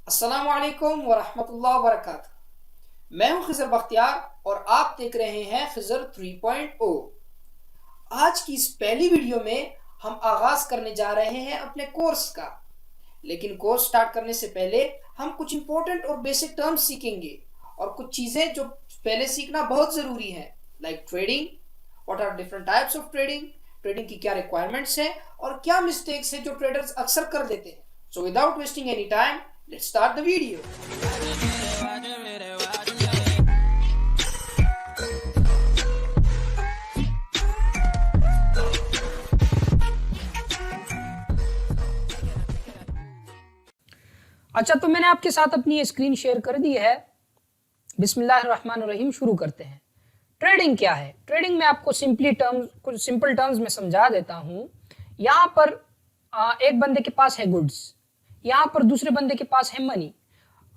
अस्सलामुअलैकुम वरहमतुल्लाहि वबरकातुहू। मैं हूं खिजर बख्तियार और आप देख रहे हैं खिजर 3.0। आज की इस पहली वीडियो में हम आगाज करने जा रहे हैं अपने कोर्स का। लेकिन कोर्स स्टार्ट करने से पहले हम कुछ इंपॉर्टेंट और बेसिक टर्म्स सीखेंगे और कुछ चीजें जो पहले सीखना बहुत जरूरी है, like trading, what are different types of trading, trading की क्या रिक्वायरमेंट्स हैं और क्या मिस्टेक्स हैं जो ट्रेडर्स अक्सर कर देते हैं। So without wasting any time, let's start the video. अच्छा, तो मैंने आपके साथ अपनी स्क्रीन शेयर कर दी है। बिस्मिल्लाहिर्रहमानिर्रहीम, शुरू करते हैं। ट्रेडिंग क्या है? ट्रेडिंग में आपको कुछ सिंपल टर्म्स में समझा देता हूं। यहाँ पर एक बंदे के पास है गुड्स, यहाँ पर दूसरे बंदे के पास है मनी।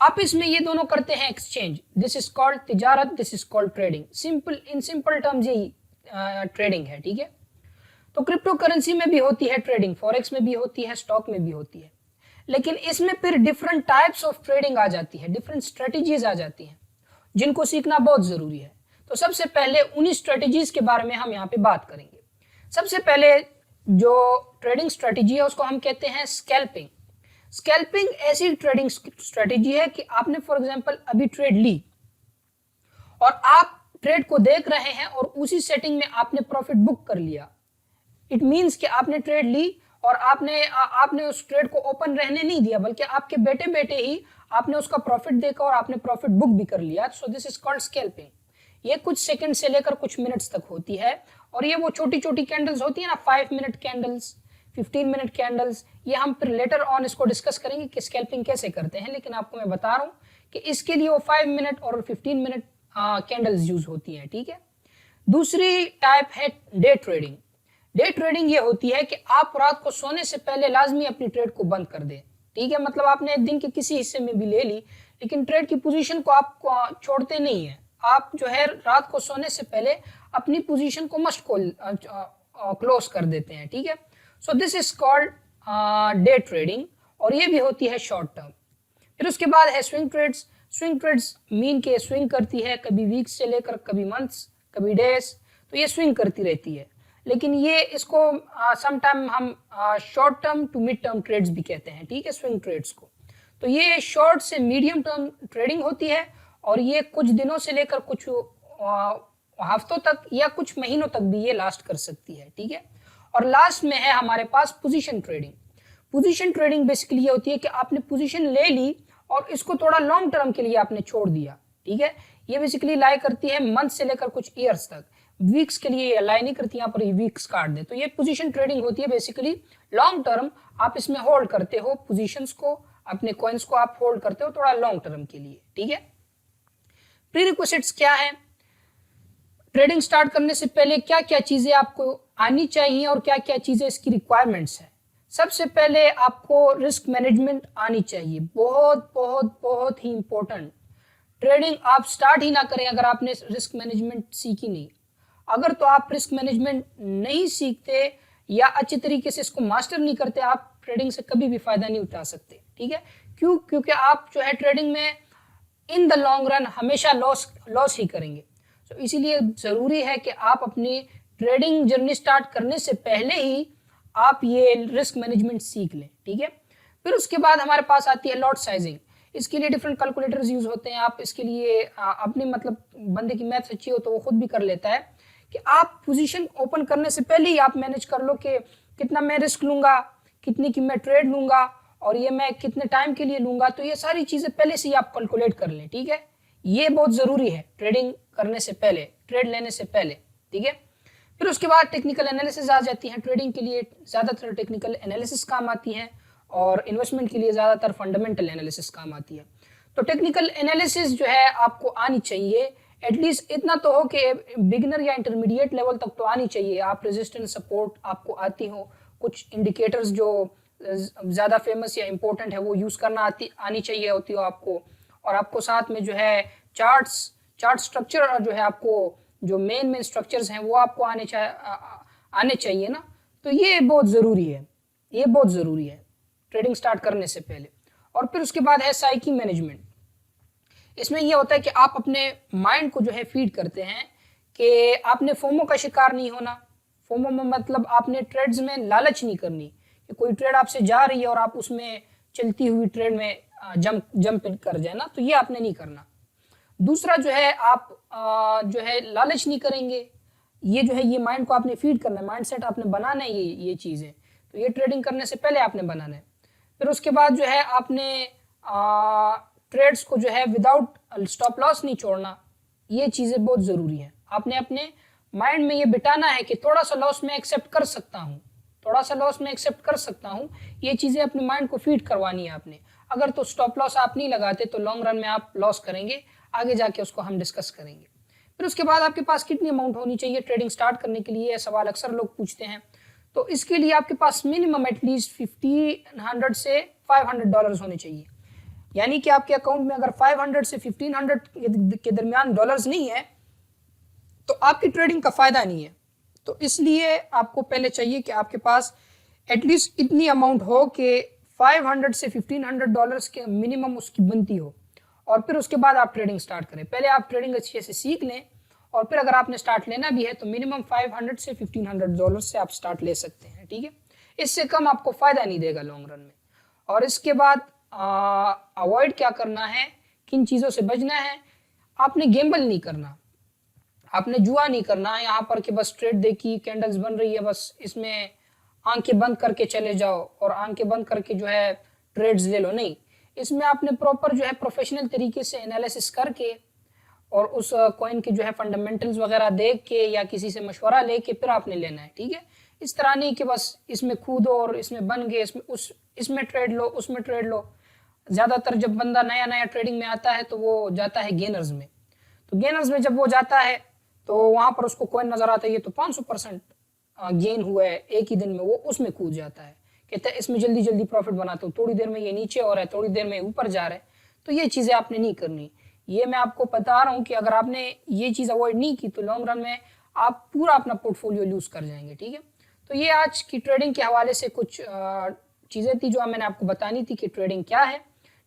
आपस में ये दोनों करते हैं एक्सचेंज। दिस इज कॉल्ड तिजारत, this is called trading. Simple terms यही ट्रेडिंग है, ठीक है। तो क्रिप्टो करेंसी में भी होती है ट्रेडिंग, फॉरेक्स में भी होती है, स्टॉक में भी होती है। लेकिन इसमें फिर डिफरेंट टाइप्स ऑफ ट्रेडिंग आ जाती है, डिफरेंट स्ट्रेटेजीज आ जाती हैं जिनको सीखना बहुत जरूरी है। तो सबसे पहले उन्हीं स्ट्रेटेजीज के बारे में हम यहाँ पे बात करेंगे। सबसे पहले जो ट्रेडिंग स्ट्रेटेजी है उसको हम कहते हैं स्कैल्पिंग। स्कैल्पिंग ऐसी ट्रेडिंग स्ट्रेटेजी है कि आपने फॉर एग्जांपल अभी ट्रेड ली और आप ट्रेड को देख रहे हैं और उसी सेटिंग में आपने प्रॉफिट बुक कर लिया। इट मींस कि आपने ट्रेड ली और आपने उस ट्रेड को ओपन रहने नहीं दिया, बल्कि आपके बैठे बैठे ही आपने उसका प्रॉफिट देखा और आपने प्रॉफिट बुक भी कर लिया। So this is called scalping. ये कुछ सेकंड से लेकर कुछ मिनट्स तक होती है और ये वो छोटी छोटी कैंडल्स होती है ना, 5 मिनट कैंडल्स, 15 मिनट कैंडल्स। ये हम फिर लेटर ऑन इसको डिस्कस करेंगे कि स्कैल्पिंग कैसे करते हैं। लेकिन आपको मैं बता रहा हूँ कि इसके लिए वो 5 मिनट और 15 मिनट कैंडल्स यूज होती हैं, ठीक है। दूसरी टाइप है डे ट्रेडिंग। डे ट्रेडिंग ये होती है कि आप रात को सोने से पहले लाजमी अपनी ट्रेड को बंद कर दें, ठीक है। मतलब आपने दिन के किसी हिस्से में भी ले ली, लेकिन ट्रेड की पोजीशन को आप छोड़ते नहीं है। आप जो है रात को सोने से पहले अपनी पोजीशन को मस्ट क्लोज कर देते हैं, ठीक है। सो this is called day trading और ये भी होती है शॉर्ट टर्म। फिर उसके बाद है swing trades. Swing trades mean के स्विंग करती है, कभी वीक्स से लेकर कभी मंथ्स, कभी डेज, तो ये स्विंग करती रहती है। लेकिन ये इसको समटाइम हम short term to mid term trades भी कहते हैं, ठीक है, स्विंग ट्रेड्स को। तो ये शॉर्ट से मीडियम टर्म ट्रेडिंग होती है और ये कुछ दिनों से लेकर कुछ हफ्तों तक या कुछ महीनों तक भी ये लास्ट कर सकती है, ठीक है। और लास्ट में है हमारे पास position trading. Position trading basically ये होती है कि आपने पोजीशन ले ली और इसको थोड़ा लॉन्ग टर्म के लिए आपने छोड़ दिया, ठीक है। ये बेसिकली लाई करती है मंथ से लेकर कुछ ईयर्स तक। वीक्स के लिए अलाई नहीं करती, यहाँ पर ये वीक्स काट दे। तो ये पोजीशन ट्रेडिंग होती है बेसिकली लॉन्ग टर्म। आप इसमें होल्ड करते हो पोजीशंस को, अपने कॉइन्स को आप होल्ड करते हो थोड़ा लॉन्ग टर्म के लिए, ठीक है। प्रीरिक्विजिट्स क्या है? ट्रेडिंग स्टार्ट करने से पहले क्या क्या चीजें आपको आनी चाहिए और क्या क्या चीजें इसकी रिक्वायरमेंट्स है। सबसे पहले आपको रिस्क मैनेजमेंट आनी चाहिए, बहुत बहुत बहुत ही इंपॉर्टेंट। ट्रेडिंग आप स्टार्ट ही ना करें अगर आपने रिस्क मैनेजमेंट सीखी नहीं। अगर तो आप रिस्क मैनेजमेंट नहीं सीखते या अच्छी तरीके से इसको मास्टर नहीं करते, आप ट्रेडिंग से कभी भी फायदा नहीं उठा सकते, ठीक है। क्योंकि आप जो है ट्रेडिंग में इन द लॉन्ग रन हमेशा लॉस ही करेंगे। तो इसीलिए जरूरी है कि आप अपनी ट्रेडिंग जर्नी स्टार्ट करने से पहले ही आप ये रिस्क मैनेजमेंट सीख लें, ठीक है। फिर उसके बाद हमारे पास आती है लॉट साइजिंग। इसके लिए डिफरेंट कैलकुलेटर्स यूज होते हैं। आप इसके लिए अपनी मतलब बंदे की मैथ अच्छी हो तो वो खुद भी कर लेता है कि आप पोजीशन ओपन करने से पहले ही आप मैनेज कर लो कि कितना मैं रिस्क लूंगा, कितनी की मैं ट्रेड लूंगा और ये मैं कितने टाइम के लिए लूंगा। तो ये सारी चीजें पहले से ही आप कैलकुलेट कर लें, ठीक है। ये बहुत जरूरी है ट्रेडिंग करने से पहले, ट्रेड लेने से पहले, ठीक है। फिर उसके बाद टेक्निकल एनालिसिस आ जाती है। ट्रेडिंग के लिए ज्यादातर टेक्निकल एनालिसिस काम आती है और इन्वेस्टमेंट के लिए ज्यादातर फंडामेंटल एनालिसिस काम आती है। तो टेक्निकल एनालिसिस जो है आपको आनी चाहिए, एटलीस्ट इतना तो हो कि बिगिनर या इंटरमीडिएट लेवल तक तो आनी चाहिए। आप रेजिस्टेंस सपोर्ट आपको आती हो, कुछ इंडिकेटर्स जो ज्यादा फेमस या इंपॉर्टेंट है वो यूज करना आनी चाहिए होती हो आपको। और आपको साथ में जो है चार्ट स्ट्रक्चर और जो है आपको जो मेन स्ट्रक्चर्स हैं वो आपको आने चाहिए ना। तो ये बहुत ज़रूरी है, ये बहुत ज़रूरी है ट्रेडिंग स्टार्ट करने से पहले। और फिर उसके बाद है साइकी मैनेजमेंट। इसमें यह होता है कि आप अपने माइंड को जो है फीड करते हैं कि आपने फोमो का शिकार नहीं होना। फोमो में मतलब आपने ट्रेड्स में लालच नहीं करनी कि कोई ट्रेड आपसे जा रही है और आप उसमें चलती हुई ट्रेड में जंप कर जाए ना, तो ये आपने नहीं करना। दूसरा जो है आप जो है लालच नहीं करेंगे। ये जो है ये माइंड को आपने फीड करना है, माइंड सेट आपने बनाना है ये चीज़ें, तो ये ट्रेडिंग करने से पहले आपने बनाना है। फिर उसके बाद जो है आपने ट्रेड्स को जो है विदाउट स्टॉप लॉस नहीं छोड़ना। ये चीज़ें बहुत ज़रूरी हैं। आपने अपने माइंड में ये बिठाना है कि थोड़ा सा लॉस में एक्सेप्ट कर सकता हूँ, थोड़ा सा लॉस में एक्सेप्ट कर सकता हूँ। ये चीज़ें अपने माइंड को फीड करवानी है आपने। अगर तो स्टॉप लॉस आप नहीं लगाते तो लॉन्ग रन में आप लॉस करेंगे, आगे जाके उसको हम डिस्कस करेंगे। फिर उसके बाद आपके पास कितनी अमाउंट होनी चाहिए ट्रेडिंग स्टार्ट करने के लिए, सवाल अक्सर लोग पूछते हैं। तो इसके लिए आपके पास मिनिमम एटलीस्ट $1500 से $500 होने चाहिए। यानी कि आपके अकाउंट में अगर 500 से 1500 के दरमियान डॉलर्स नहीं है तो आपकी ट्रेडिंग का फायदा नहीं है। तो इसलिए आपको पहले चाहिए कि आपके पास एटलीस्ट इतनी अमाउंट हो कि 500 से $1500 के मिनिमम उसकी बनती हो, और फिर उसके बाद आप ट्रेडिंग स्टार्ट करें। पहले आप ट्रेडिंग अच्छे से सीख लें और फिर अगर आपने स्टार्ट लेना भी है तो मिनिमम 500 से $1500 से आप स्टार्ट ले सकते हैं, ठीक है। इससे कम आपको फायदा नहीं देगा लॉन्ग रन में। और इसके बाद अवॉइड क्या करना है, किन चीज़ों से बचना है। आपने गेम्बल नहीं करना, आपने जुआ नहीं करना है यहाँ पर कि बस ट्रेड देखी, कैंडल्स बन रही है, बस इसमें आंखें बंद करके चले जाओ और आंखें बंद करके जो है ट्रेड्स ले लो। नहीं, इसमें आपने प्रॉपर जो है प्रोफेशनल तरीके से एनालिसिस करके और उस कॉइन के जो है फंडामेंटल्स वगैरह देख के या किसी से मशवरा लेके फिर आपने लेना है, ठीक है। इस तरह नहीं कि बस इसमें कूदो और इसमें बन गए, इसमें ट्रेड लो, उसमें ट्रेड लो। ज़्यादातर जब बंदा नया नया ट्रेडिंग में आता है तो वो जाता है गेनर्स में। तो गेनर्स में जब वो जाता है तो वहाँ पर उसको कॉइन नज़र आता है, ये तो 500% गेन हुआ है एक ही दिन में, वो उसमें कूद जाता है, कहता है इसमें जल्दी जल्दी प्रॉफिट बनाता हूँ, थोड़ी देर में ये नीचे हो रहा है, थोड़ी देर में ऊपर जा रहा है। तो ये चीज़ें आपने नहीं करनी। ये मैं आपको बता रहा हूँ कि अगर आपने ये चीज़ अवॉइड नहीं की तो लॉन्ग रन में आप पूरा अपना पोर्टफोलियो लूज कर जाएंगे, ठीक है। तो ये आज की ट्रेडिंग के हवाले से कुछ चीज़ें थी जो मैंने आपको बतानी थी कि ट्रेडिंग क्या है,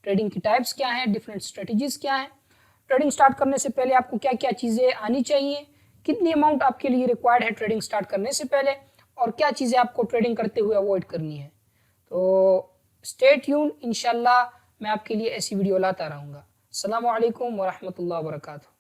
ट्रेडिंग की टाइप्स क्या है, डिफरेंट स्ट्रेटजीज क्या है, ट्रेडिंग स्टार्ट करने से पहले आपको क्या क्या चीज़ें आनी चाहिए, कितनी अमाउंट आपके लिए रिक्वायर्ड है ट्रेडिंग स्टार्ट करने से पहले, और क्या चीज़ें आपको ट्रेडिंग करते हुए अवॉइड करनी है। तो स्टे ट्यून, इंशाल्लाह मैं आपके लिए ऐसी वीडियो लाता रहूँगा। अस्सलामु अलैकुम व रहमतुल्लाहि व बरकातुहू।